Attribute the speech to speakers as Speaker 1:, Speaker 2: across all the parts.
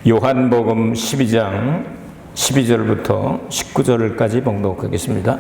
Speaker 1: 요한복음 12장 12절부터 19절까지 봉독하겠습니다.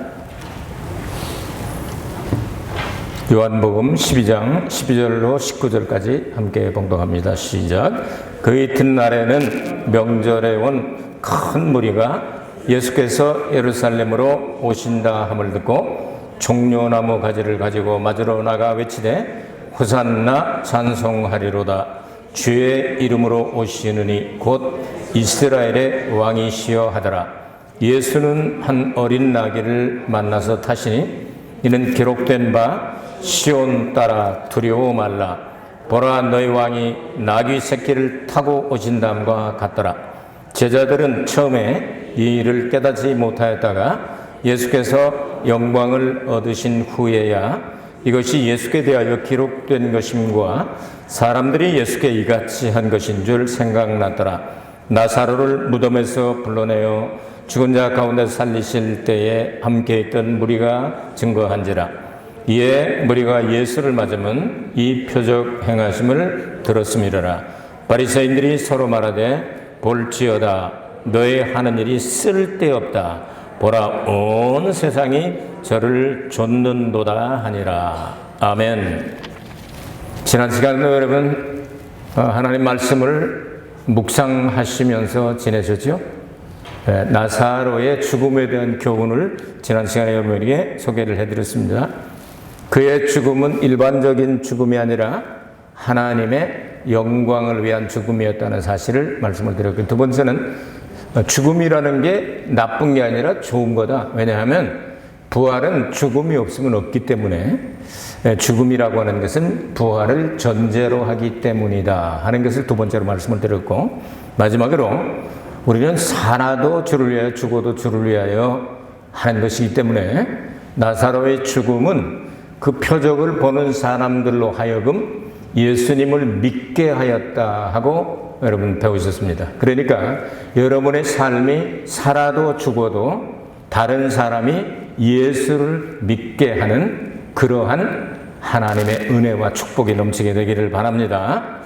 Speaker 1: 요한복음 12장 12절로 19절까지 함께 봉독합니다. 시작. 그 이튿날에는 명절에 온 큰 무리가 예수께서 예루살렘으로 오신다 함을 듣고 종려나무 가지를 가지고 맞으러 나가 외치되 호산나 찬송하리로다. 주의 이름으로 오시느니 곧 이스라엘의 왕이시여 하더라. 예수는 한 어린 나귀를 만나서 타시니 이는 기록된 바 시온 따라 두려워 말라. 보라, 너희 왕이 나귀 새끼를 타고 오신다함과 같더라. 제자들은 처음에 이 일을 깨닫지 못하였다가 예수께서 영광을 얻으신 후에야 이것이 예수께 대하여 기록된 것임과 사람들이 예수께 이같이 한 것인 줄 생각났더라. 나사로를 무덤에서 불러내어 죽은 자 가운데 살리실 때에 함께 있던 무리가 증거한지라. 이에 무리가 예수를 맞으면 이 표적 행하심을 들었음이러라. 바리새인들이 서로 말하되 볼지어다, 너의 하는 일이 쓸데없다. 보라, 온 세상이 저를 좇는도다 하니라. 아멘. 지난 시간에 여러분 하나님 말씀을 묵상하시면서 지내셨죠? 나사로의 죽음에 대한 교훈을 지난 시간에 여러분에게 소개를 해드렸습니다. 그의 죽음은 일반적인 죽음이 아니라 하나님의 영광을 위한 죽음이었다는 사실을 말씀을 드렸고, 두 번째는 죽음이라는 게 나쁜 게 아니라 좋은 거다. 왜냐하면 부활은 죽음이 없으면 없기 때문에 죽음이라고 하는 것은 부활을 전제로 하기 때문이다 하는 것을 두 번째로 말씀을 드렸고, 마지막으로 우리는 살아도 주를 위하여 죽어도 주를 위하여 하는 것이기 때문에 나사로의 죽음은 그 표적을 보는 사람들로 하여금 예수님을 믿게 하였다 하고 여러분 배우셨습니다. 그러니까 여러분의 삶이 살아도 죽어도 다른 사람이 예수를 믿게 하는 그러한 하나님의 은혜와 축복이 넘치게 되기를 바랍니다.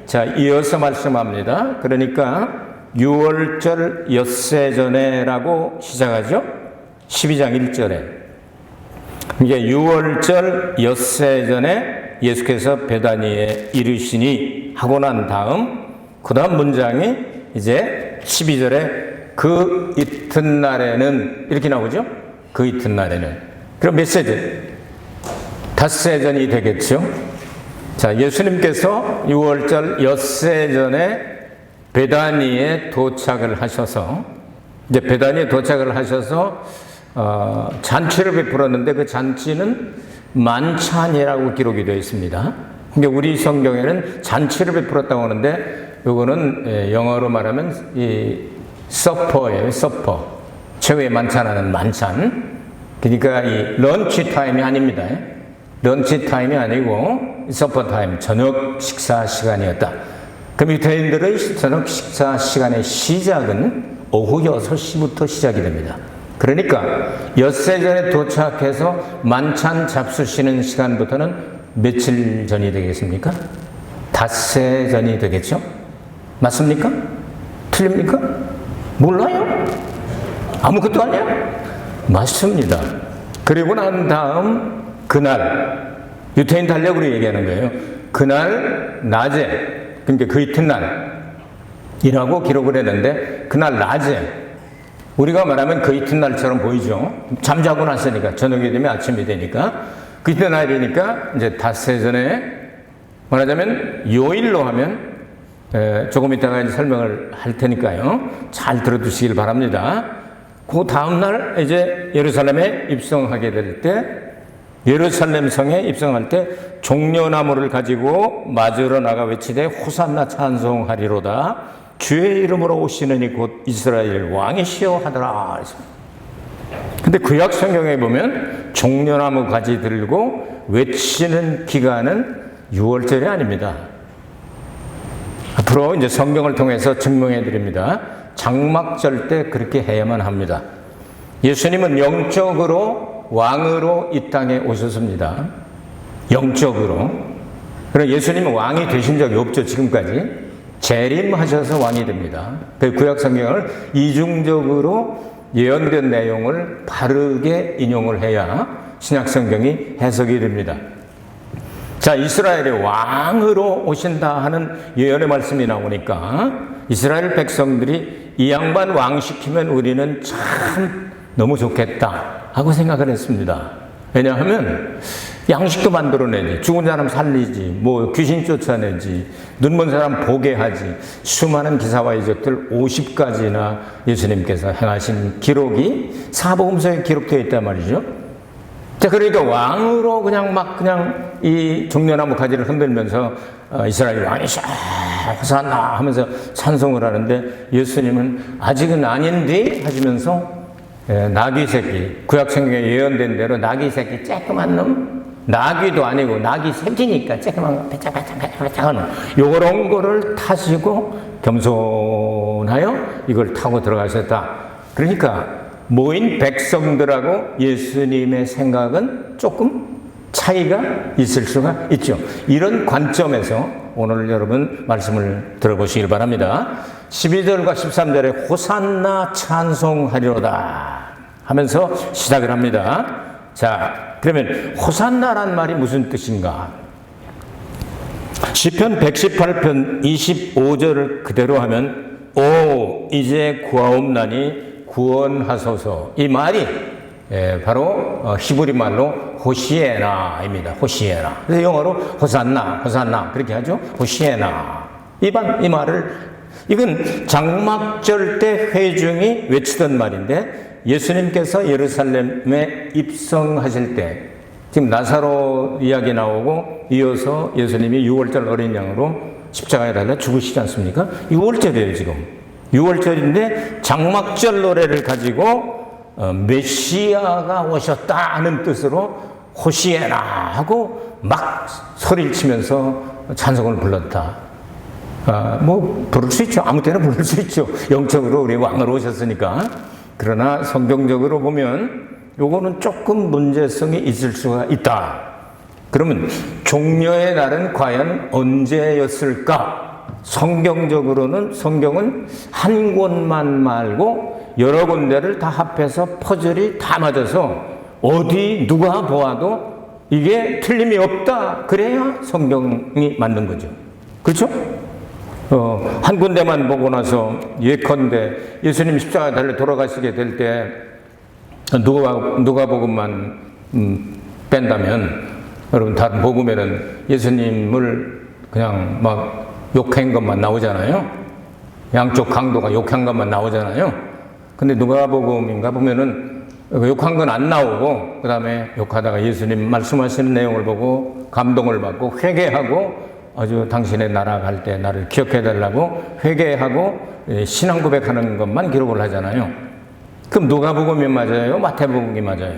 Speaker 1: 자, 이어서 말씀합니다. 그러니까 6월절 엿새전에라고 시작하죠. 12장 1절에 이게 6월절 엿새전에 예수께서 베다니에 이르시니 하고 난 다음 그 다음 문장이 이제 12절에 그 이튿날에는 이렇게 나오죠. 그 이튿날에는. 그럼 몇 세전? 닷새전이 되겠죠. 자, 예수님께서 6월절 엿새전에 베다니에 도착을 하셔서 이제 베다니에 도착을 하셔서 잔치를 베풀었는데 그 잔치는 만찬이라고 기록이 되어 있습니다. 근데 우리 성경에는 잔치를 베풀었다고 하는데 이거는 영어로 말하면 이 서퍼예요. 서퍼. 최후의 만찬하는 만찬. 그러니까 이 런치 타임이 아닙니다. 런치 타임이 아니고 서퍼 타임, 저녁 식사 시간이었다. 그럼 유대인들의 저녁 식사 시간의 시작은 오후 6시부터 시작이 됩니다. 그러니까 엿새전에 도착해서 만찬 잡수시는 시간부터는 며칠 전이 되겠습니까? 닷새 전이 되겠죠? 맞습니까? 틀립니까? 몰라요? 아무것도 아니야? 맞습니다. 그리고 난 다음 그날, 유태인 달력으로 얘기하는 거예요. 그날 낮에, 그러니까 그 이튿날이라고 기록을 했는데 그날 낮에 우리가 말하면 그 이튿날처럼 보이죠. 잠자고 났으니까 저녁이 되면 아침이 되니까 그 이튿날이니까 이제 닷새전에 말하자면 요일로 하면 조금 이따가 이제 설명을 할 테니까요. 잘 들어두시길 바랍니다. 그 다음날 이제 예루살렘에 입성하게 될 때 예루살렘 성에 입성할 때 종려나무를 가지고 맞으러 나가 외치되 호산나 찬송하리로다. 주의 이름으로 오시느니 곧 이스라엘 왕이시여 하더라. 근데 구약 성경에 보면 종려나무 가지 들고 외치는 기간은 6월절이 아닙니다. 앞으로 이제 성경을 통해서 증명해 드립니다. 장막절 때 그렇게 해야만 합니다. 예수님은 영적으로 왕으로 이 땅에 오셨습니다. 영적으로. 그러나 예수님은 왕이 되신 적이 없죠, 지금까지. 재림하셔서 왕이 됩니다. 그 구약 성경을 이중적으로 예언된 내용을 바르게 인용을 해야 신약 성경이 해석이 됩니다. 자, 이스라엘의 왕으로 오신다 하는 예언의 말씀이 나오니까 이스라엘 백성들이 이 양반 왕 시키면 우리는 참 너무 좋겠다 하고 생각을 했습니다. 왜냐하면 양식도 만들어내지, 죽은 사람 살리지, 뭐 귀신 쫓아내지, 눈먼 사람 보게 하지, 수많은 기사와 이적들 50가지나 예수님께서 행하신 기록이 사복음서에 기록되어 있단 말이죠. 자, 그러니까 왕으로 그냥 이 종려나무 가지를 흔들면서 이스라엘 왕이 호산나 하면서 찬송을 하는데, 예수님은 아직은 아닌데 하시면서 나귀 새끼, 구약 성경에 예언된 대로 나귀 새끼 쬐끄만 놈, 나귀도 아니고 나귀 새끼니까 쬐끄만 배짝배짝배짝배짝한 요런 거를 타시고 겸손하여 이걸 타고 들어가셨다. 그러니까 모인 백성들하고 예수님의 생각은 조금 차이가 있을 수가 있죠. 이런 관점에서 오늘 여러분 말씀을 들어보시길 바랍니다. 12절과 13절에 호산나 찬송하리로다 하면서 시작을 합니다. 자, 그러면 호산나란 말이 무슨 뜻인가? 시편 118편 25절을 그대로 하면 오 이제 구하옵나니 구원하소서, 이 말이 바로 히브리 말로 호시에나입니다. 호시에나. 그래서 영어로 호산나, 호산나 그렇게 하죠. 호시에나. 이 말을, 이건 장막절 때 회중이 외치던 말인데, 예수님께서 예루살렘에 입성하실 때, 지금 나사로 이야기 나오고 이어서 예수님이 6월절 어린 양으로 십자가에 달려 죽으시지 않습니까? 6월절이에요 지금. 6월절인데 장막절 노래를 가지고 메시아가 오셨다 하는 뜻으로 호시에나 하고 막 소리를 치면서 찬송을 불렀다. 뭐 부를 수 있죠. 아무 때나 부를 수 있죠. 영적으로 우리 왕으로 오셨으니까. 그러나 성경적으로 보면 요거는 조금 문제성이 있을 수가 있다. 그러면 종려의 날은 과연 언제였을까? 성경적으로는, 성경은 한 곳만 말고 여러 군데를 다 합해서 퍼즐이 다 맞아서 어디 누가 보아도 이게 틀림이 없다, 그래야 성경이 맞는 거죠. 그렇죠? 한 군데만 보고 나서 예컨대 예수님 십자가에 달려 돌아가시게 될 때 누가복음만 뺀다면, 여러분 다른 복음에는 예수님을 그냥 막 욕한 것만 나오잖아요. 양쪽 강도가 욕한 것만 나오잖아요. 근데 누가복음인가 보면은 욕한 건 안 나오고, 그 다음에 욕하다가 예수님 말씀하시는 내용을 보고 감동을 받고 회개하고, 아주 당신의 나라 갈 때 나를 기억해 달라고 회개하고 신앙 고백하는 것만 기록을 하잖아요. 그럼 누가복음이 맞아요? 마태복음이 맞아요?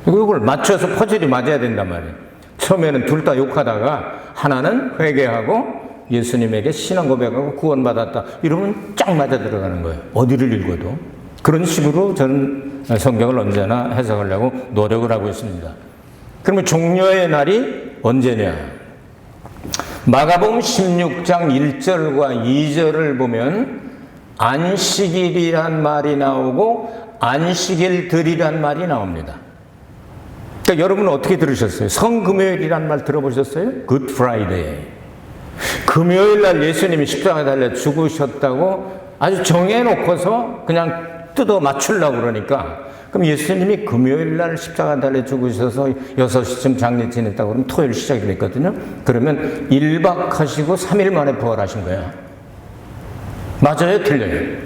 Speaker 1: 이걸 맞춰서 퍼즐이 맞아야 된단 말이에요. 처음에는 둘 다 욕하다가 하나는 회개하고 예수님에게 신앙 고백하고 구원받았다, 이러면 쫙 맞아 들어가는 거예요. 어디를 읽어도. 그런 식으로 저는 성경을 언제나 해석하려고 노력을 하고 있습니다. 그러면 종려의 날이 언제냐? 마가복음 16장 1절과 2절을 보면 안식일이란 말이 나오고 안식일들이란 말이 나옵니다. 그러니까 여러분은 어떻게 들으셨어요? 성금요일이란 말 들어보셨어요? Good Friday. 금요일 날 예수님이 십자가에 달려 죽으셨다고 아주 정해놓고서 그냥 뜯어 맞추려고 그러니까, 그럼 예수님이 금요일 날 십자가에 달려 죽으셔서 6시쯤 장례 지냈다고 그러면 토요일 시작이 됐거든요. 그러면 1박 하시고 3일 만에 부활하신 거야. 맞아요? 틀려요?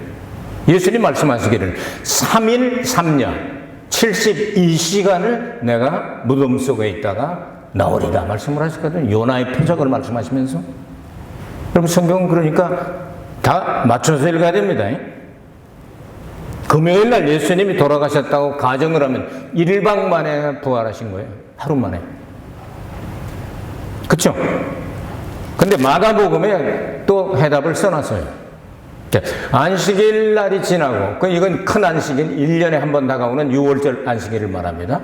Speaker 1: 예수님 말씀하시기를 3일 3년 72시간을 내가 무덤 속에 있다가 나오리라 말씀을 하셨거든요. 요나의 표적을 말씀하시면서. 여러분 성경은 그러니까 다 맞춰서 읽어야 됩니다. 금요일 날 예수님이 돌아가셨다고 가정을 하면 1박 만에 부활하신 거예요. 하루 만에. 그렇죠? 근데 마가복음에 또 해답을 써놨어요. 안식일 날이 지나고, 이건 큰 안식일, 1년에 한 번 다가오는 6월절 안식일을 말합니다.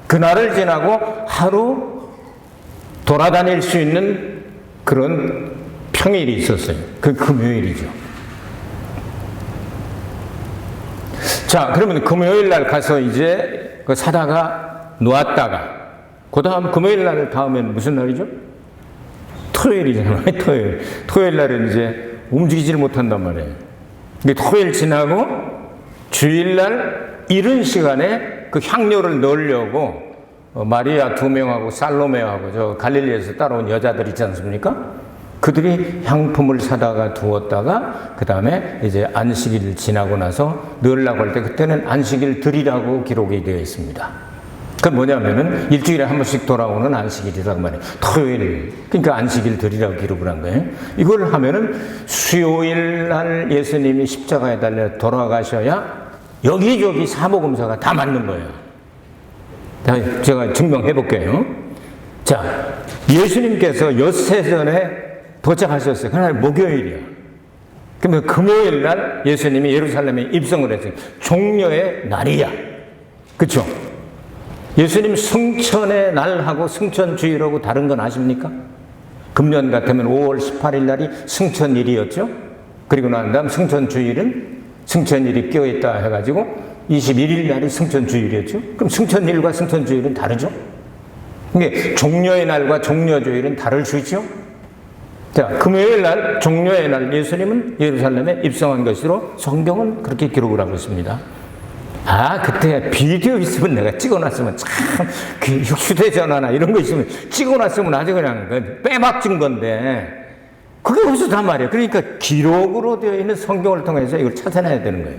Speaker 1: 그날을 지나고 하루 돌아다닐 수 있는 그런 평일이 있었어요. 그 금요일이죠. 자, 그러면 금요일 날 가서 이제 그 사다가 놓았다가, 그 다음 금요일 날 다음엔 무슨 날이죠? 토요일이잖아요. 토요일 날은 이제 움직이질 못한단 말이에요. 근데 토요일 지나고 주일날 이른 시간에 그 향료를 넣으려고 마리아 2명하고 살로메하고 저 갈릴리에서 따라온 여자들 있지 않습니까? 그들이 향품을 사다가 두었다가 그 다음에 이제 안식일 지나고 나서 넣으려고 할 때 그때는 안식일 들이라고 기록이 되어 있습니다. 그건 뭐냐면은 일주일에 한 번씩 돌아오는 안식일이라고 말해요. 토요일, 그러니까 안식일 들이라고 기록을 한 거예요. 이걸 하면은 수요일 날 예수님이 십자가에 달려 돌아가셔야 여기저기 사복음서가 다 맞는 거예요. 제가 증명해 볼게요. 자, 예수님께서 엿새 전에 도착하셨어요. 그날 목요일이야. 그러면 금요일 날 예수님이 예루살렘에 입성을 했어요. 종려의 날이야. 그렇죠? 예수님 승천의 날하고 승천주일하고 다른 건 아십니까? 금년 같으면 5월 18일 날이 승천일이었죠. 그리고 난 다음 승천주일은 승천일이 껴있다 해가지고 21일 날이 승천주일이었죠. 그럼 승천일과 승천주일은 다르죠. 이게 종려의 날과 종려주일은 다를 수 있죠. 자, 금요일 날 종려의 날 예수님은 예루살렘에 입성한 것으로 성경은 그렇게 기록을 하고 있습니다. 아, 그때 비디오 있으면 내가 찍어놨으면 참, 그 휴대전화나 이런 거 있으면 찍어놨으면 아주 그냥 빼박진 건데, 그게 없었단 말이에요. 그러니까 기록으로 되어 있는 성경을 통해서 이걸 찾아내야 되는 거예요.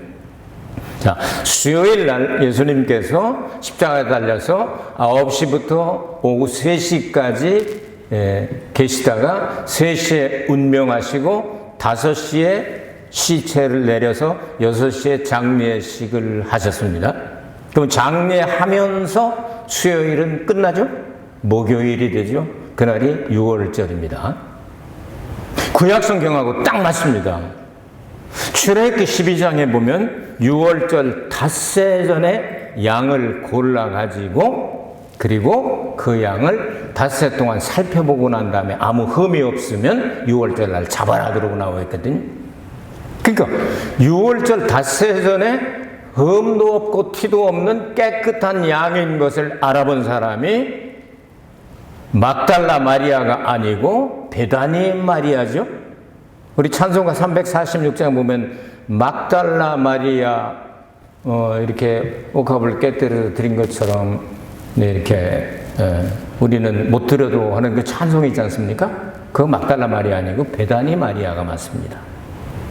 Speaker 1: 자, 수요일 날 예수님께서 십자가에 달려서 9시부터 오후 3시까지 계시다가 3시에 운명하시고 5시에 시체를 내려서 6시에 장례식을 하셨습니다. 그럼 장례하면서 수요일은 끝나죠? 목요일이 되죠? 그날이 6월절입니다. 구약성경하고 딱 맞습니다. 출애굽기 12장에 보면 6월절 닷새 전에 양을 골라가지고 그리고 그 양을 닷새 동안 살펴보고 난 다음에 아무 흠이 없으면 6월절 날 잡아라 그러고 나와 있거든요. 그러니까 6월절 닷새 전에 흠도 없고 티도 없는 깨끗한 양인 것을 알아본 사람이 막달라 마리아가 아니고 베다니 마리아죠. 우리 찬송가 346장 보면 막달라 마리아 이렇게 옥합을 깨뜨려 드린 것처럼 이렇게 우리는 못 드려도 하는 그 찬송이 있지 않습니까? 그 막달라 마리아 아니고 베다니 마리아가 맞습니다.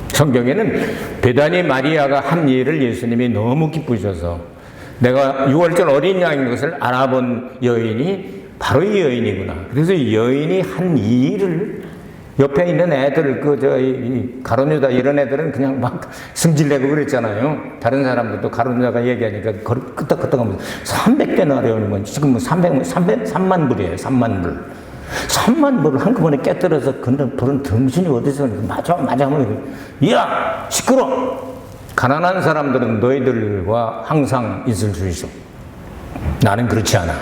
Speaker 1: 성경에는 베다니 마리아가 한 일을 예수님이 너무 기쁘셔서 내가 6월절 어린 양인 것을 알아본 여인이 바로 이 여인이구나. 그래서 이 여인이 한 이 일을 옆에 있는 애들, 가룟유다 이런 애들은 그냥 막 승질내고 그랬잖아요. 다른 사람들도 가룟유다가 얘기하니까 끄떡끄떡하면서 300데나리온이면 지금 3만 불이에요. 3만 불. 3만 불을 한꺼번에 깨뜨려서 그런 정신이 어디서 맞아 하면 야 시끄러. 가난한 사람들은 너희들과 항상 있을 수 있어. 나는 그렇지 않아.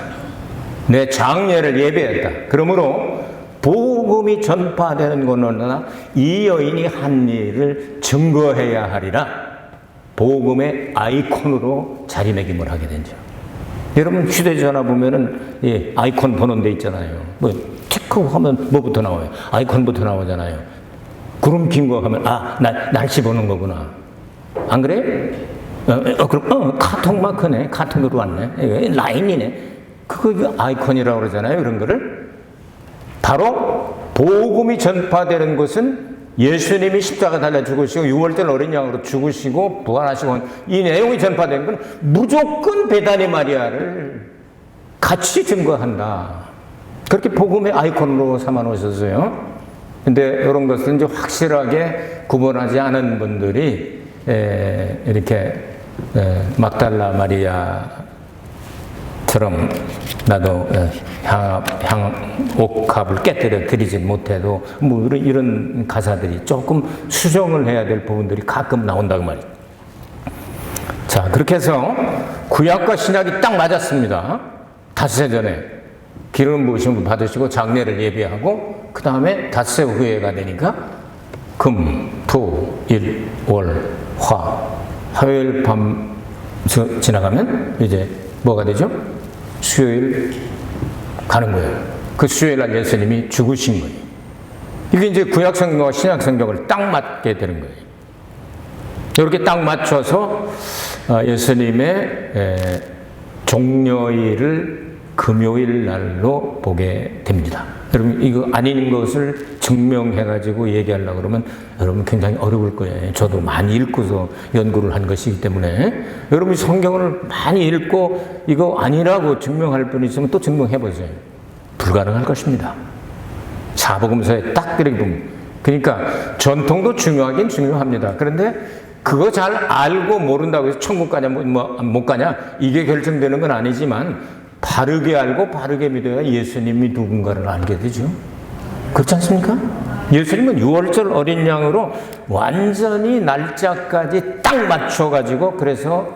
Speaker 1: 내 장례를 예배했다. 그러므로 복음이 전파되는 것은 이 여인이 한 일을 증거해야 하리라. 복음의 아이콘으로 자리매김을 하게 된죠. 여러분 휴대전화 보면은 아이콘 보는 데 있잖아요. 뭐 체크하면 뭐부터 나와요? 아이콘부터 나오잖아요. 구름 긴 거 하면 날씨 보는 거구나. 안 그래? 그럼 카톡 마크네. 카톡으로 왔네. 라인이네. 그거 아이콘이라고 그러잖아요. 그런 거를. 바로 복음이 전파되는 것은 예수님이 십자가 달려 죽으시고 6월절 어린 양으로 죽으시고 부활하시고 이 내용이 전파된 건 무조건 베다니 마리아를 같이 증거한다. 그렇게 복음의 아이콘으로 삼아 놓으셨어요. 근데 이런 것을 이제 확실하게 구분하지 않은 분들이 이렇게 막달라 마리아처럼 나도 옥합을 깨뜨려 드리지 못해도 뭐 이런 가사들이 조금 수정을 해야 될 부분들이 가끔 나온다고 말이에요. 자, 그렇게 해서 구약과 신약이 딱 맞았습니다. 닷새 전에 기름 부으심을 받으시고 장례를 예비하고 그 다음에 닷새 후에가 되니까 금, 토, 일, 월, 화요일 밤 지나가면 이제 뭐가 되죠? 수요일 가는 거예요. 그 수요일 날 예수님이 죽으신 거예요. 이게 이제 구약 성경과 신약 성경을 딱 맞게 되는 거예요. 이렇게 딱 맞춰서 예수님의 종려일을 금요일 날로 보게 됩니다. 여러분, 이거 아닌 것을 증명해가지고 얘기하려고 그러면 여러분 굉장히 어려울 거예요. 저도 많이 읽고서 연구를 한 것이기 때문에 여러분이 성경을 많이 읽고 이거 아니라고 증명할 분 있으면 또 증명해보세요. 불가능할 것입니다. 사복음서에 딱 이렇게 보면. 그러니까 전통도 중요하긴 중요합니다. 그런데 그거 잘 알고 모른다고 해서 천국 가냐 못 가냐 이게 결정되는 건 아니지만 바르게 알고 바르게 믿어야 예수님이 누군가를 알게 되죠. 그렇지 않습니까? 예수님은 6월절 어린 양으로 완전히 날짜까지 딱 맞춰가지고 그래서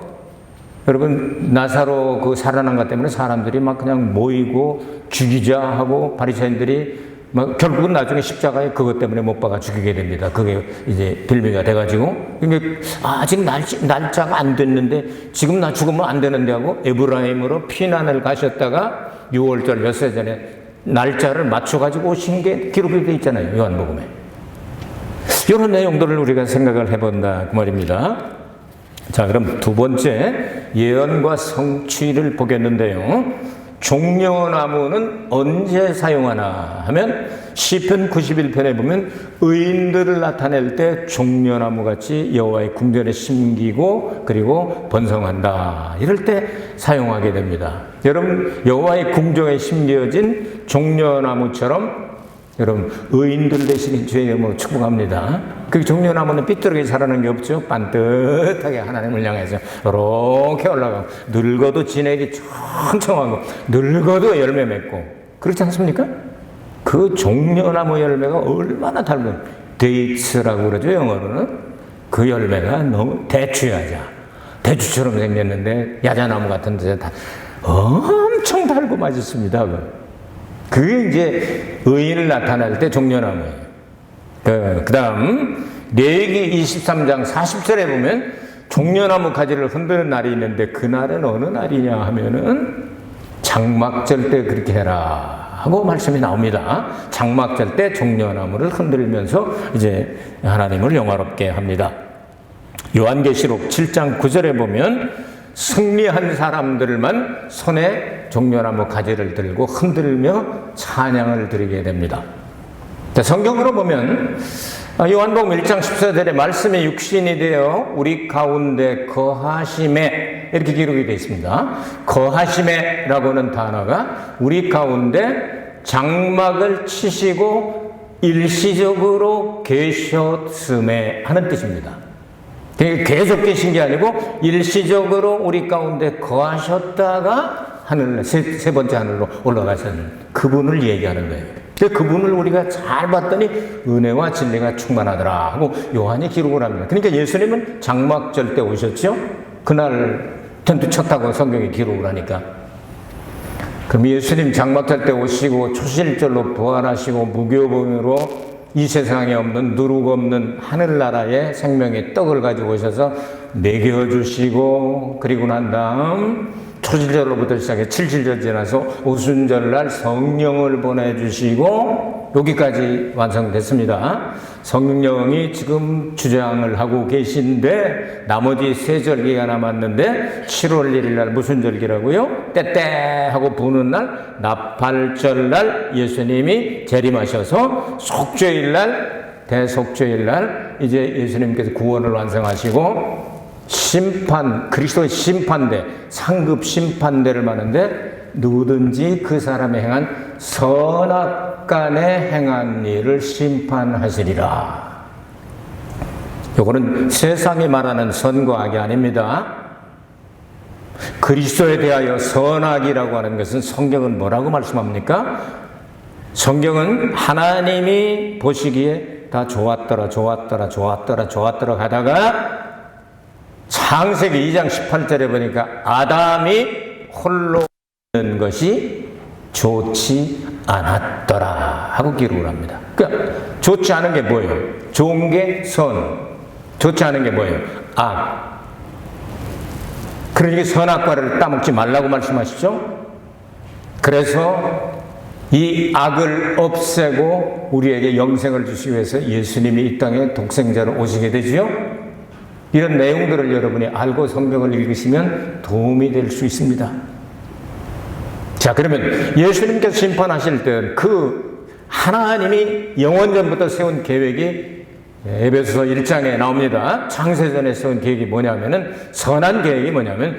Speaker 1: 여러분 나사로 그 살아난 것 때문에 사람들이 막 그냥 모이고 죽이자 하고 바리새인들이 막 결국은 나중에 십자가에 그것 때문에 못 박아 죽이게 됩니다. 그게 이제 빌미가 돼가지고 아직 날짜가 안 됐는데 지금 나 죽으면 안 되는데 하고 에브라임으로 피난을 가셨다가 6월절 몇세 전에 날짜를 맞춰가지고 오신 게 기록이 되어 있잖아요. 요한복음에. 이런 내용들을 우리가 생각을 해본다 그 말입니다. 자, 그럼 두 번째 예언과 성취를 보겠는데요. 종려나무는 언제 사용하나 하면 시편 91편에 보면 의인들을 나타낼 때 종려나무같이 여호와의 궁전에 심기고 그리고 번성한다. 이럴 때 사용하게 됩니다. 여러분 여호와의 궁전에 심겨진 종려나무처럼 여러분 의인들 되시는 주의 이름으로 축복합니다. 그 종려나무는 삐뚤게 자라는 게 없죠. 반듯하게 하나님을 향해서 이렇게 올라가고 늙어도 진액이 청청하고 늙어도 열매 맺고 그렇지 않습니까? 그 종려나무 열매가 얼마나 달군 데이츠라고 그러죠. 영어로는 그 열매가 너무 대추처럼 생겼는데 야자나무 같은 데서 다 엄청 달고 맛있습니다. 그게 이제 의인을 나타낼 때 종려나무예요. 그 다음 레위기 23장 40절에 보면 종려나무 가지를 흔드는 날이 있는데 그날은 어느 날이냐 하면은 장막절 때 그렇게 해라 하고 말씀이 나옵니다. 장막절 때 종려나무를 흔들면서 이제 하나님을 영화롭게 합니다. 요한계시록 7장 9절에 보면 승리한 사람들만 손에 종려나무 가지를 들고 흔들며 찬양을 드리게 됩니다. 자, 성경으로 보면 요한복음 1장 14절에 말씀의 육신이 되어 우리 가운데 거하심에 이렇게 기록이 되어 있습니다. 거하심에 라고 하는 단어가 우리 가운데 장막을 치시고 일시적으로 계셨음에 하는 뜻입니다. 계속 계신 게 아니고 일시적으로 우리 가운데 거하셨다가 하늘 세 번째 하늘로 올라가신 그분을 얘기하는 거예요. 그분을 우리가 잘 봤더니 은혜와 진리가 충만하더라 하고 요한이 기록을 합니다. 그러니까 예수님은 장막절 때 오셨죠? 그날 텐트 쳤다고 성경이 기록을 하니까. 그럼 예수님 장막절 때 오시고 초실절로 부활하시고 무교병으로 이 세상에 없는 누룩 없는 하늘나라의 생명의 떡을 가지고 오셔서 먹여주시고 그리고 난 다음 초실절로부터 시작해 7일절 지나서 오순절날 성령을 보내주시고 여기까지 완성됐습니다. 성령이 지금 주장을 하고 계신데 나머지 세 절기가 남았는데 7월 1일날 무슨 절기라고요? 때때 하고 부는 날 나팔절날 예수님이 재림하셔서 속죄일날 대속죄일날 이제 예수님께서 구원을 완성하시고 그리스도의 심판대, 상급 심판대를 마는데 누구든지 그 사람이 행한 선악간에 행한 일을 심판하시리라. 요거는 세상이 말하는 선과 악이 아닙니다. 그리스도에 대하여 선악이라고 하는 것은 성경은 뭐라고 말씀합니까? 성경은 하나님이 보시기에 다 좋았더라 하다가 창세기 2장 18절에 보니까 아담이 홀로 있는 것이 좋지 않았더라 하고 기록을 합니다. 그러니까 좋지 않은 게 뭐예요? 좋은 게 선, 좋지 않은 게 뭐예요? 악. 그러니까 선악과를 따먹지 말라고 말씀하시죠? 그래서 이 악을 없애고 우리에게 영생을 주시기 위해서 예수님이 이 땅에 독생자로 오시게 되지요? 이런 내용들을 여러분이 알고 성경을 읽으시면 도움이 될 수 있습니다. 자, 그러면 예수님께서 심판하실 때 그 하나님이 영원전부터 세운 계획이 에베소서 1장에 나옵니다. 창세전에 세운 계획이 뭐냐면은, 선한 계획이 뭐냐면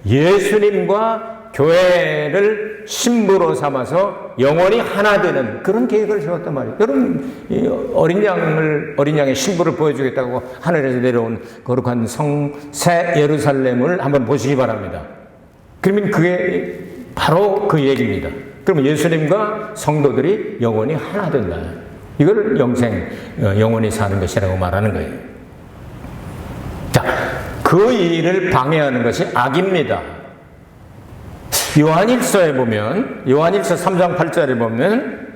Speaker 1: 예수님과 교회를 신부로 삼아서 영원히 하나 되는 그런 계획을 세웠단 말이에요. 여러분, 어린 양의 신부를 보여주겠다고 하늘에서 내려온 거룩한 새 예루살렘을 한번 보시기 바랍니다. 그러면 그게 바로 그 얘기입니다. 그러면 예수님과 성도들이 영원히 하나 된다. 이걸 영원히 사는 것이라고 말하는 거예요. 자, 그 일을 방해하는 것이 악입니다. 요한일서에 보면, 요한일서 3장 8절에 보면,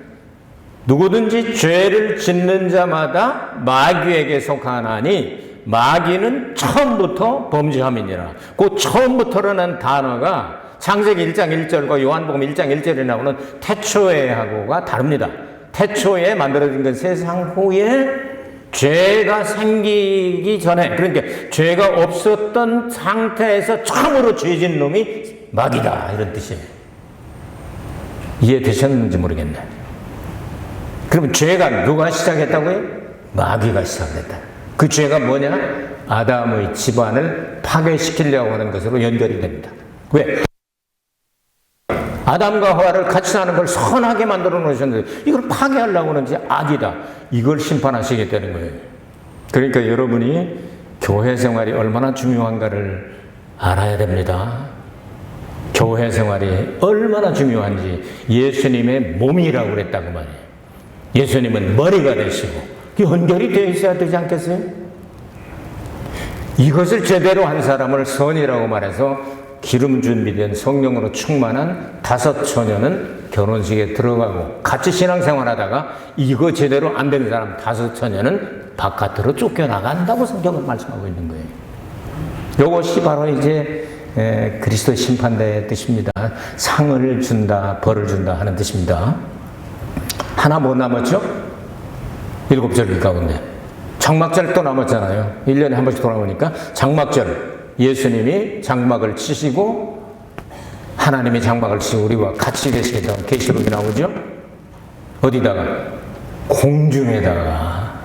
Speaker 1: 누구든지 죄를 짓는 자마다 마귀에게 속하나니 마귀는 처음부터 범죄함이니라. 그 처음부터라는 단어가 창세기 1장 1절과 요한복음 1장 1절에 나오는 태초에 하고가 다릅니다. 태초에 만들어진 건 세상 후에 죄가 생기기 전에, 그러니까 죄가 없었던 상태에서 처음으로 죄진 놈이 마귀다, 이런 뜻이에요. 이해되셨는지 모르겠네. 그러면 죄가 누가 시작했다고요? 마귀가 시작했다. 그 죄가 뭐냐? 아담의 집안을 파괴시키려고 하는 것으로 연결이 됩니다. 왜? 아담과 하와를 같이 사는 걸 선하게 만들어 놓으셨는데 이걸 파괴하려고 하는지 악이다. 이걸 심판하시겠다는 거예요. 그러니까 여러분이 교회 생활이 얼마나 중요한가를 알아야 됩니다. 교회 생활이 얼마나 중요한지 예수님의 몸이라고 그랬다고 말이에요. 예수님은 머리가 되시고 연결이 되어 있어야 되지 않겠어요? 이것을 제대로 한 사람을 선이라고 말해서 기름 준비된 성령으로 충만한 5 처녀는 결혼식에 들어가고 같이 신앙생활하다가 이거 제대로 안 된 사람 5 처녀는 바깥으로 쫓겨나간다고 성경은 말씀하고 있는 거예요. 이것이 바로 이제 그리스도 심판대의 뜻입니다. 상을 준다, 벌을 준다 하는 뜻입니다. 하나 뭐 남았죠? 7절기 가운데 장막절 또 남았잖아요. 1년에 한 번씩 돌아오니까 장막절, 예수님이 장막을 치시고 하나님이 장막을 치고 우리와 같이 계시겠다고 계시록이 나오죠. 어디다가? 공중에다가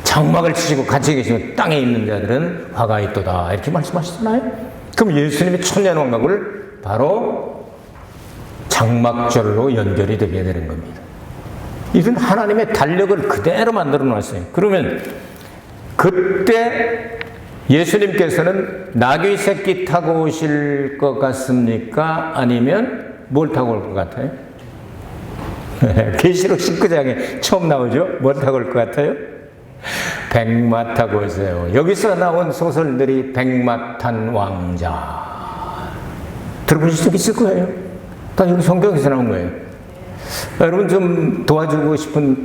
Speaker 1: 장막을 치시고 같이 계시면 땅에 있는 자들은 화가 있도다, 이렇게 말씀하시잖아요. 그럼 예수님이 천년왕국을 바로 장막절로 연결이 되게 되는 겁니다. 이런 하나님의 달력을 그대로 만들어 놨어요. 그러면 그때 예수님께서는 나귀 새끼 타고 오실 것 같습니까? 아니면 뭘 타고 올 것 같아요? 계시록 19장에 처음 나오죠? 뭘 타고 올 것 같아요? 백마 타고 오세요. 여기서 나온 소설들이 백마 탄 왕자. 들어보신 적 있을 거예요. 다 여기 성경에서 나온 거예요. 여러분 좀 도와주고 싶은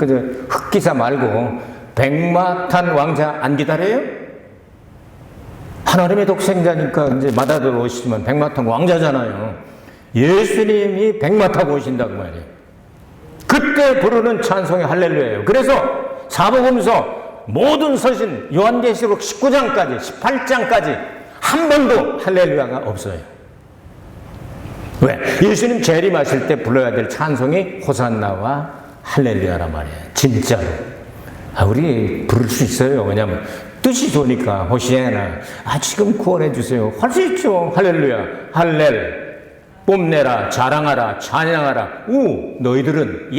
Speaker 1: 흑기사 말고 백마 탄 왕자 안 기다려요? 하나님의 독생자니까 이제 마다들 오시지만 백마 탄 왕자잖아요. 예수님이 백마 타고 오신다고 말이에요. 그때 부르는 찬송이 할렐루야예요. 그래서 사복음서 모든 서신 요한계시록 19장까지 18장까지 한 번도 할렐루야가 없어요. 왜? 예수님 재림하실 때 불러야 될 찬송이 호산나와 할렐루야란 말이에요. 진짜로. 우리 부를 수 있어요. 왜냐하면 뜻이 좋으니까. 호시아나, 지금 구원해 주세요. 할 수 있죠. 할렐루야, 할렐, 뽐내라, 자랑하라, 찬양하라. 너희들은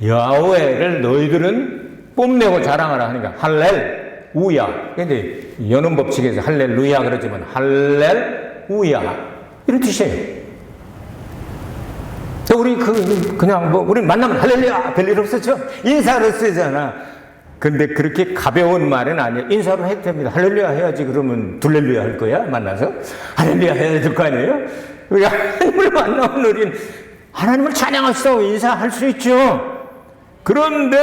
Speaker 1: 야훼를 너희들은 뽐내고 자랑하라 하니까 할렐우야. 근데 연음 법칙에서 할렐루야 그러지만 할렐우야 이런 뜻이에요. 우리 그냥 우리 만나면 할렐루야 별일 없었죠. 인사로 쓰잖아. 근데 그렇게 가벼운 말은 아니에요. 인사로 해도 됩니다. 할렐루야 해야지. 그러면 둘렐루야 할 거야? 만나서 할렐루야 해야 될 거 아니에요? 우리가 하나님을 만나면 우린 하나님을 찬양하시다고 인사할 수 있죠. 그런데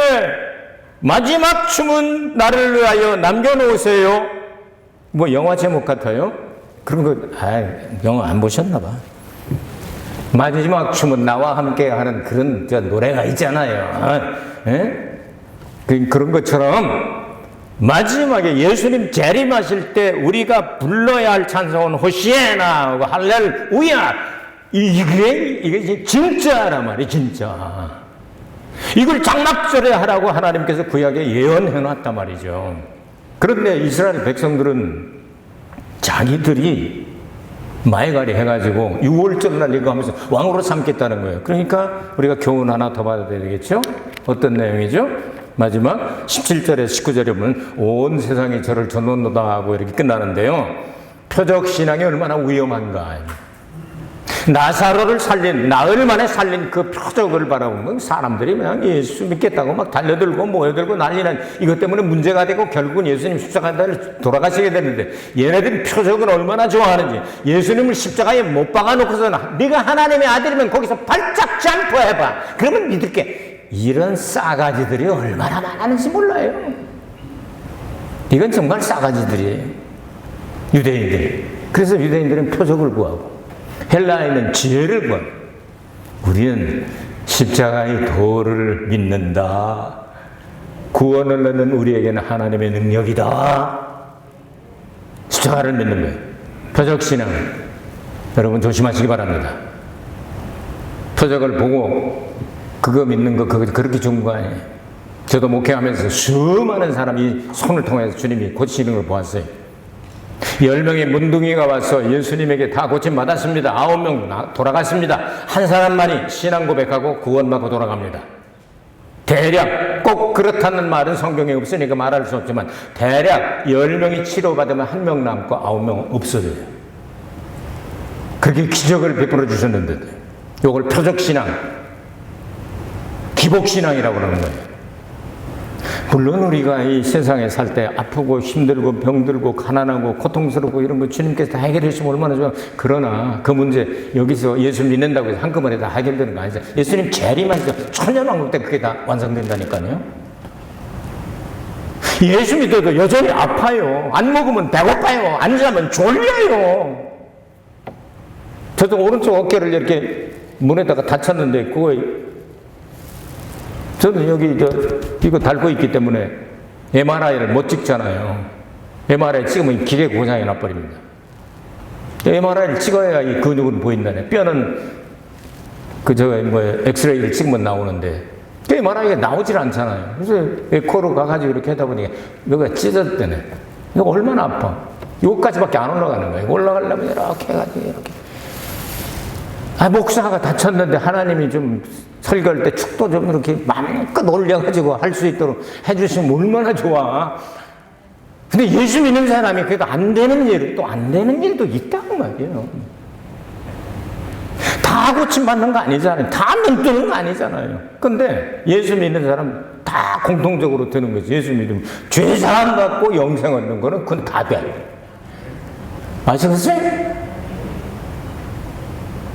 Speaker 1: 마지막 춤은 나를 위하여 남겨놓으세요. 뭐 영화 제목 같아요? 그런 거, 영화 안 보셨나 봐. 마지막 춤은 나와 함께 하는 그런 노래가 있잖아요. 그런 것처럼 마지막에 예수님 재림하실 때 우리가 불러야 할 찬송은 호시애나, 할렐루야. 이게 진짜란 말이에요, 진짜. 이걸 장막절에 하라고 하나님께서 구약에 예언해 놨단 말이죠. 그런데 이스라엘 백성들은 자기들이 마에가리 해가지고 6월절 날 이거 하면서 왕으로 삼겠다는 거예요. 그러니까 우리가 교훈 하나 더 받아야 되겠죠? 어떤 내용이죠? 마지막 17절에 19절에 보면 온 세상이 저를 전원노다 하고 이렇게 끝나는데요. 표적 신앙이 얼마나 위험한가. 나사로를 살린, 나흘 만에 살린 그 표적을 바라보면 사람들이 그냥 예수 믿겠다고 막 달려들고 모여들고 난리는, 이것 때문에 문제가 되고 결국은 예수님 십자가에 돌아가시게 되는데, 얘네들이 표적을 얼마나 좋아하는지, 예수님을 십자가에 못 박아놓고서 네가 하나님의 아들이면 거기서 발작 점프해봐, 그러면 믿을게. 이런 싸가지들이 얼마나 많았는지 몰라요. 이건 정말 싸가지들이에요, 유대인들이. 그래서 유대인들은 표적을 구하고 헬라인은 지혜를 구하고, 우리는 십자가의 도를 믿는다. 구원을 얻는 우리에게는 하나님의 능력이다. 십자가를 믿는 거예요. 표적신앙, 여러분 조심하시기 바랍니다. 표적을 보고 그거 믿는 거 그거 그렇게 좋은 거 아니에요. 저도 목회하면서 수많은 사람이 손을 통해서 주님이 고치시는 걸 보았어요. 10명의 문둥이가 와서 예수님에게 다 고침받았습니다. 9명 돌아갔습니다. 한 사람만이 신앙 고백하고 구원받고 돌아갑니다. 대략, 꼭 그렇다는 말은 성경에 없으니까 말할 수 없지만 대략 10명이 치료받으면 1명 남고 9명 없어져요. 그렇게 기적을 베풀어 주셨는데, 이걸 표적신앙, 기복신앙이라고 그러는 거예요. 물론 우리가 이 세상에 살 때 아프고 힘들고 병들고 가난하고 고통스럽고 이런 거 주님께서 다 해결해 주시면 얼마나 좋아요. 그러나 그 문제 여기서 예수 믿는다고 해서 한꺼번에 다 해결되는 거 아니죠. 예수님 재림하시죠. 천년왕국 때 그게 다 완성된다니까요. 예수 믿어도 여전히 아파요. 안 먹으면 배고파요. 안 자면 졸려요. 저도 오른쪽 어깨를 이렇게 문에다가 다쳤는데, 그거 저는 여기 이거 달고 있기 때문에 MRI를 못 찍잖아요. MRI 찍으면 기계 고장이 나버립니다. MRI를 찍어야 이 근육은 보인다네. 뼈는 엑스레이를 찍으면 나오는데 MRI가 나오질 않잖아요. 그래서 에코로 가가지고 이렇게 하다 보니까 여기가 찢어졌대네. 이거 얼마나 아파. 여기까지밖에 안 올라가는 거예요. 올라가려면 이렇게 해가지고 이렇게. 목사가 다쳤는데 하나님이 좀 설교할 때 축도 좀 이렇게 마음껏 올려가지고 할 수 있도록 해주시면 얼마나 좋아. 근데 예수 믿는 사람이 그래도 안 되는 일, 또 안 되는 일도 있다고 말이에요. 다 고침받는 거 아니잖아요. 다 눈뜨는 거 아니잖아요. 근데 예수 믿는 사람 다 공통적으로 되는 거지. 예수 믿으면 죄 사함 받고 영생 얻는 거는 그건 다 돼. 아시겠어요?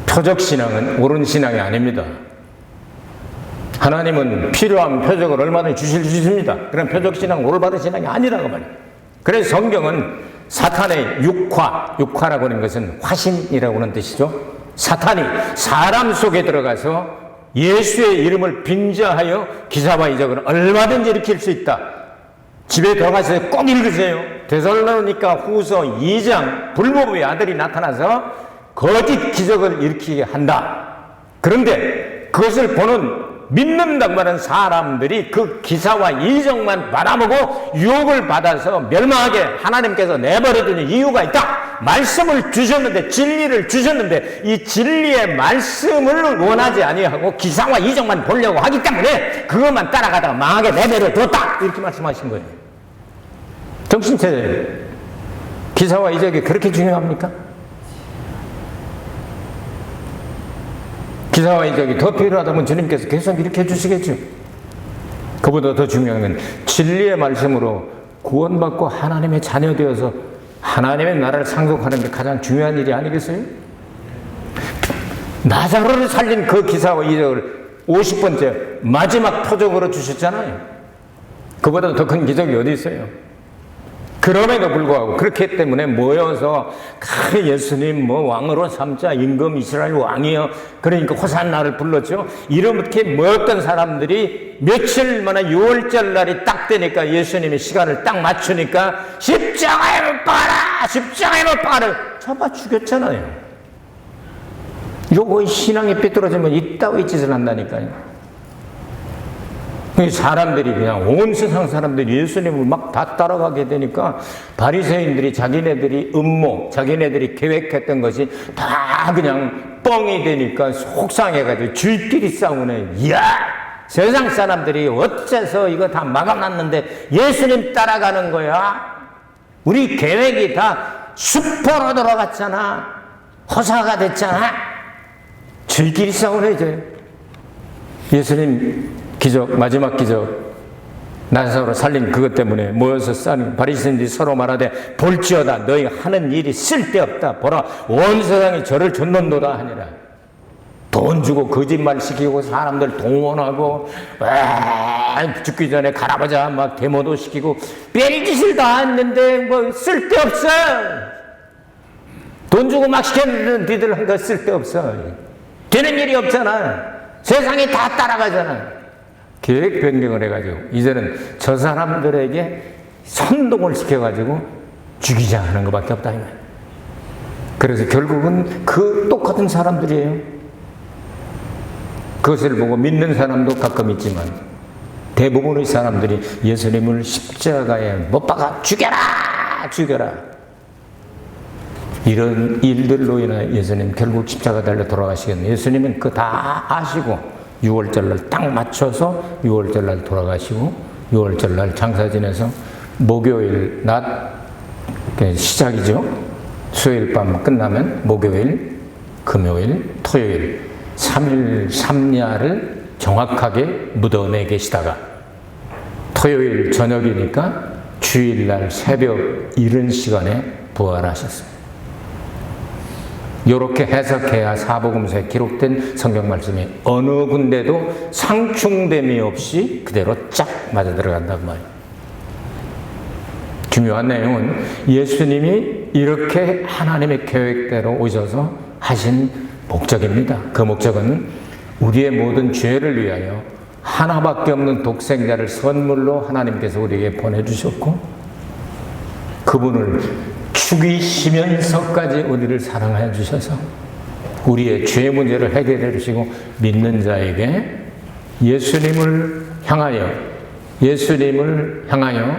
Speaker 1: 표적신앙은 옳은 신앙이 아닙니다. 하나님은 필요한 표적을 얼마든지 주실 수 있습니다. 그런 표적신앙은 올바른 신앙이 아니라고 말이에요. 그래서 성경은 사탄의 육화라고 하는 것은 화신이라고 하는 뜻이죠. 사탄이 사람 속에 들어가서 예수의 이름을 빙자하여 기사와 이적을 얼마든지 일으킬 수 있다. 집에 들어가서 꼭 읽으세요. 데살로니가 후서 2장 불모부의 아들이 나타나서 거짓 기적을 일으키게 한다. 그런데 그것을 보는 믿는다고 하는 사람들이 그 기사와 이적만 바라보고 유혹을 받아서 멸망하게 하나님께서 내버려두는 이유가 있다. 말씀을 주셨는데, 진리를 주셨는데 이 진리의 말씀을 원하지 아니하고 기사와 이적만 보려고 하기 때문에 그것만 따라가다가 망하게 내버려뒀다. 이렇게 말씀하신 거예요. 정신차려요. 기사와 이적이 그렇게 중요합니까? 기사와 이적이 더 필요하다면 주님께서 계속 이렇게 해주시겠죠. 그보다 더 중요한 건 진리의 말씀으로 구원받고 하나님의 자녀 되어서 하나님의 나라를 상속하는 게 가장 중요한 일이 아니겠어요? 나사로를 살린 그 기사와 이적을 50번째 마지막 표적으로 주셨잖아요. 그보다 더 큰 기적이 어디 있어요? 그럼에도 불구하고 그렇기 때문에 모여서 예수님 왕으로 삼자, 임금 이스라엘 왕이여, 그러니까 호산나를 불렀죠. 이렇게 모였던 사람들이 며칠 만에 6월절 날이 딱 되니까 예수님이 시간을 딱 맞추니까 십자가에 못 박아라, 십자가에 못 박아라, 잡아 죽였잖아요. 요거 신앙이 삐뚤어지면 이따위 짓을 한다니까요. 사람들이 그냥 온 세상 사람들이 예수님을 막 다 따라가게 되니까 바리새인들이 자기네들이 음모, 자기네들이 계획했던 것이 다 그냥 뻥이 되니까 속상해가지고 줄끼리 싸우네. 이야, 세상 사람들이 어째서 이거 다 막아놨는데 예수님 따라가는 거야? 우리 계획이 다 수포로 들어갔잖아. 허사가 됐잖아. 줄끼리 싸우네 이제. 예수님 기적, 마지막 기적, 나사로 살린 그것 때문에 모여서 싸는 바리새인들이 서로 말하되 볼지어다 너희 하는 일이 쓸데없다. 보라 온 세상이 저를 좇는도다 하니라. 돈 주고 거짓말 시키고 사람들 동원하고 죽기 전에 갈아보자 막 데모도 시키고 별짓을 다 했는데 뭐 쓸데없어. 돈 주고 막 시켰는데 니들 한 거 쓸데없어. 되는 일이 없잖아. 세상이 다 따라가잖아. 계획 변경을 해가지고 이제는 저 사람들에게 선동을 시켜가지고 죽이자 하는 것밖에 없다. 그래서 결국은 그 똑같은 사람들이에요. 그것을 보고 믿는 사람도 가끔 있지만 대부분의 사람들이 예수님을 십자가에 못 박아 죽여라, 죽여라. 이런 일들로 인해 예수님 결국 십자가 달려 돌아가시겠네요. 예수님은 그거 다 아시고 6월절날 딱 맞춰서 6월절날 돌아가시고 6월절날 장사 지내서 목요일 낮 시작이죠. 수요일 밤 끝나면 목요일, 금요일, 토요일 3일 3야를 정확하게 무덤에 계시다가 토요일 저녁이니까 주일날 새벽 이른 시간에 부활하셨습니다. 이렇게 해석해야 사복음서에 기록된 성경 말씀이 어느 군데도 상충됨이 없이 그대로 쫙 맞아 들어간다고 말이에요. 중요한 내용은 예수님이 이렇게 하나님의 계획대로 오셔서 하신 목적입니다. 그 목적은 우리의 모든 죄를 위하여 하나밖에 없는 독생자를 선물로 하나님께서 우리에게 보내주셨고 그분을 죽이시면서까지 우리를 사랑하여 주셔서 우리의 죄 문제를 해결해 주시고 믿는 자에게 예수님을 향하여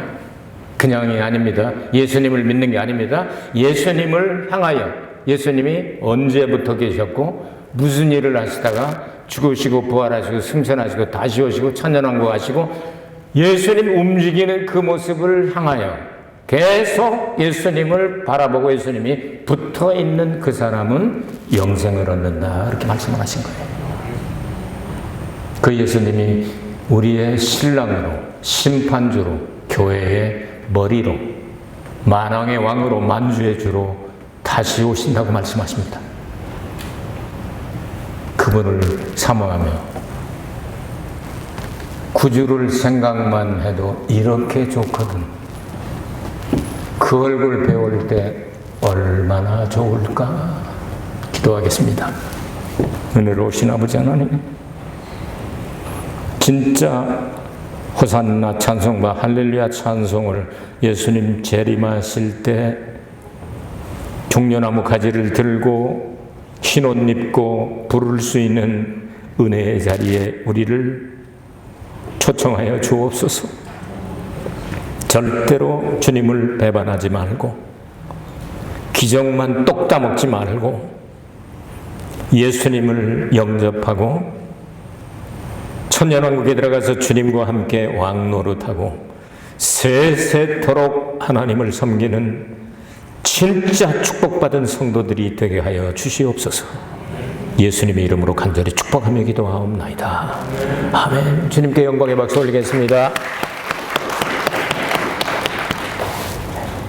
Speaker 1: 그냥이 아닙니다. 예수님을 믿는 게 아닙니다. 예수님을 향하여 예수님이 언제부터 계셨고 무슨 일을 하시다가 죽으시고 부활하시고 승천하시고 다시 오시고 천년왕국 하시고 예수님 움직이는 그 모습을 향하여 계속 예수님을 바라보고 예수님이 붙어있는 그 사람은 영생을 얻는다. 이렇게 말씀을 하신 거예요. 그 예수님이 우리의 신랑으로, 심판주로, 교회의 머리로, 만왕의 왕으로, 만주의 주로 다시 오신다고 말씀하십니다. 그분을 사모하며 구주를 생각만 해도 이렇게 좋거든. 그 얼굴 배울 때 얼마나 좋을까 기도하겠습니다. 은혜로우신 아버지 하나님, 진짜 호산나 찬송과 할렐루야 찬송을 예수님 재림하실 때 종려나무 가지를 들고 흰 옷 입고 부를 수 있는 은혜의 자리에 우리를 초청하여 주옵소서. 절대로 주님을 배반하지 말고 기적만 똑 따먹지 말고 예수님을 영접하고 천년왕국에 들어가서 주님과 함께 왕노릇하고 세세토록 하나님을 섬기는 진짜 축복받은 성도들이 되게 하여 주시옵소서. 예수님의 이름으로 간절히 축복하며 기도하옵나이다. 아멘. 주님께 영광의 박수 올리겠습니다.